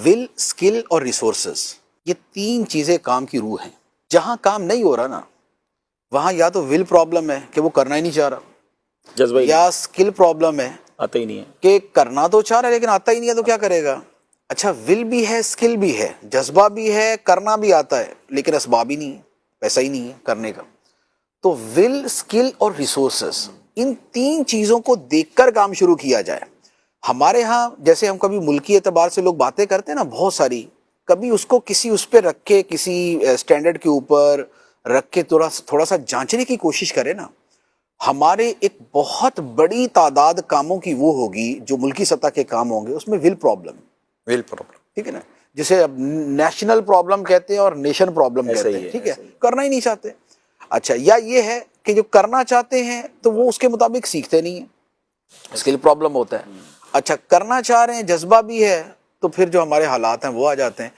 ول، skill اور resources, یہ تین چیزیں کام کی روح ہیں. جہاں کام نہیں ہو رہا نا وہاں یا تو ول پرابلم ہے کہ وہ کرنا ہی نہیں چاہ رہا، جذبہ ہی یا اسکل پرابلم ہے آتا ہی نہیں ہے. کہ کرنا تو چاہ رہا ہے لیکن آتا ہی نہیں ہے تو کیا کرے گا. اچھا، ول بھی ہے، اسکل بھی ہے، جذبہ بھی ہے، کرنا بھی آتا ہے لیکن اسباب ہی نہیں ہے، پیسہ ہی نہیں ہے کرنے کا. تو ول، اسکل اور ریسورسز، ان تین چیزوں کو دیکھ کر کام شروع کیا جائے. ہمارے ہاں جیسے ہم کبھی ملکی اعتبار سے لوگ باتیں کرتے ہیں نا بہت ساری، کبھی اس کو کسی اس پہ رکھ کے، کسی اسٹینڈرڈ کے اوپر رکھ کے تھوڑا سا جانچنے کی کوشش کرے نا. ہمارے ایک بہت بڑی تعداد کاموں کی وہ ہوگی جو ملکی سطح کے کام ہوں گے، اس میں ول پرابلم، ول پرابلم. ٹھیک ہے نا، جسے اب نیشنل پرابلم کہتے ہیں اور نیشن پرابلم ایسا کہتے ہی ہیں، ہے، ٹھیک ہے، کرنا ہی نہیں چاہتے. اچھا، یا یہ ہے کہ جو کرنا چاہتے ہیں تو وہ اس کے مطابق سیکھتے نہیں ہیں، اسکل پرابلم ہوتا ہے. اچھا، کرنا چاہ رہے ہیں، جذبہ بھی ہے، تو پھر جو ہمارے حالات ہیں وہ آ جاتے ہیں.